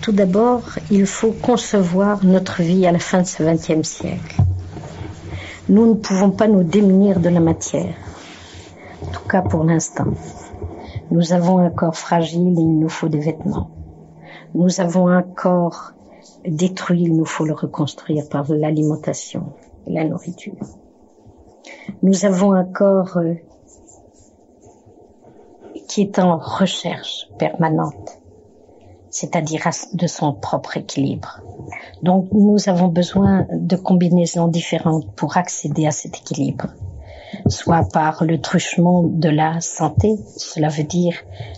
Tout d'abord, il faut concevoir notre vie à la fin de ce XXe siècle. Nous ne pouvons pas nous démunir de la matière, en tout cas pour l'instant. Nous avons un corps fragile et il nous faut des vêtements. Nous avons un corps détruit, il nous faut le reconstruire par l'alimentation et la nourriture. Nous avons un corps qui est en recherche permanente, c'est-à-dire de son propre équilibre. Donc nous avons besoin de combinaisons différentes pour accéder à cet équilibre, soit par le truchement de la santé, cela veut dire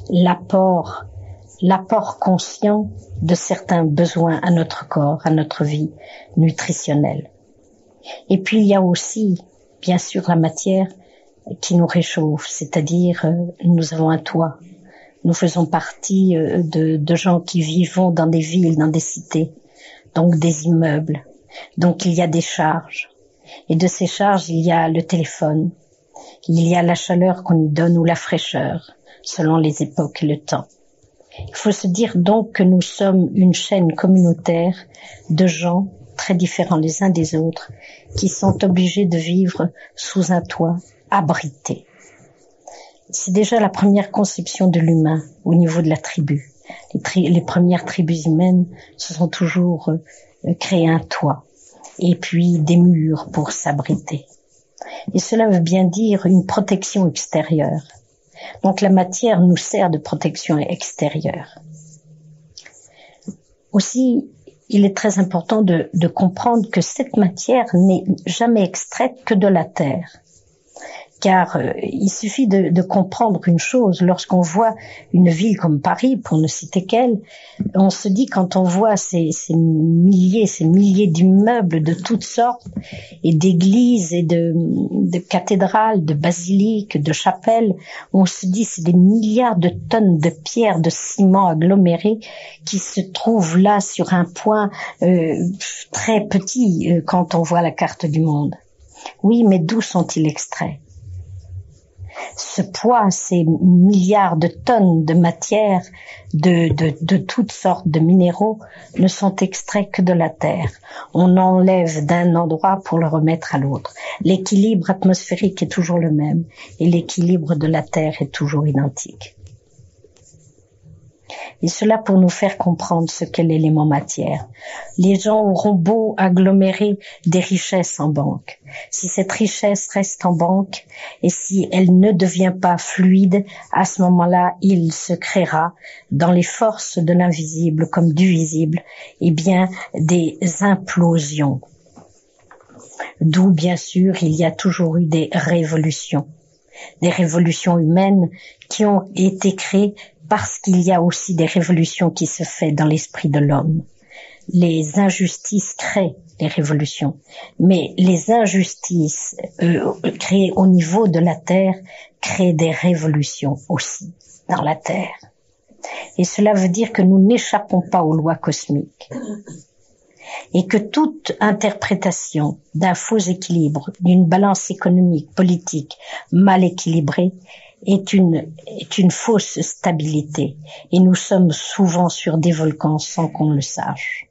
l'apport conscient de certains besoins à notre corps, à notre vie nutritionnelle. Et puis il y a aussi, bien sûr, la matière qui nous réchauffe, c'est-à-dire nous avons un toit. Nous faisons partie de gens qui vivons dans des villes, dans des cités, donc des immeubles. Donc il y a des charges. Et de ces charges, il y a le téléphone, il y a la chaleur qu'on y donne ou la fraîcheur, selon les époques et le temps. Il faut se dire donc que nous sommes une chaîne communautaire de gens très différents les uns des autres, qui sont obligés de vivre sous un toit abrité. C'est déjà la première conception de l'humain au niveau de la tribu. Les premières tribus humaines se sont toujours créé un toit et puis des murs pour s'abriter. Et cela veut bien dire une protection extérieure. Donc la matière nous sert de protection extérieure. Aussi, il est très important de comprendre que cette matière n'est jamais extraite que de la terre. Car il suffit de comprendre une chose, lorsqu'on voit une ville comme Paris, pour ne citer qu'elle, on se dit quand on voit ces milliers d'immeubles de toutes sortes, et d'églises et de cathédrales, de basiliques, de chapelles, on se dit c'est des milliards de tonnes de pierres, de ciment agglomérés qui se trouvent là sur un point très petit quand on voit la carte du monde. Oui, mais d'où sont-ils extraits ? Ce poids, ces milliards de tonnes de matière, de toutes sortes de minéraux, ne sont extraits que de la terre. On enlève d'un endroit pour le remettre à l'autre. L'équilibre atmosphérique est toujours le même et l'équilibre de la terre est toujours identique. Et cela pour nous faire comprendre ce qu'est l'élément matière. Les gens auront beau agglomérer des richesses en banque. Si cette richesse reste en banque et si elle ne devient pas fluide, à ce moment-là, il se créera dans les forces de l'invisible comme du visible, eh bien, des implosions. D'où, bien sûr, il y a toujours eu des révolutions humaines qui ont été créées parce qu'il y a aussi des révolutions qui se font dans l'esprit de l'homme. Les injustices créent les révolutions, mais les injustices créées au niveau de la terre créent des révolutions aussi dans la terre. Et cela veut dire que nous n'échappons pas aux lois cosmiques. Et que toute interprétation d'un faux équilibre, d'une balance économique, politique mal équilibrée, est une fausse stabilité. Et nous sommes souvent sur des volcans sans qu'on le sache.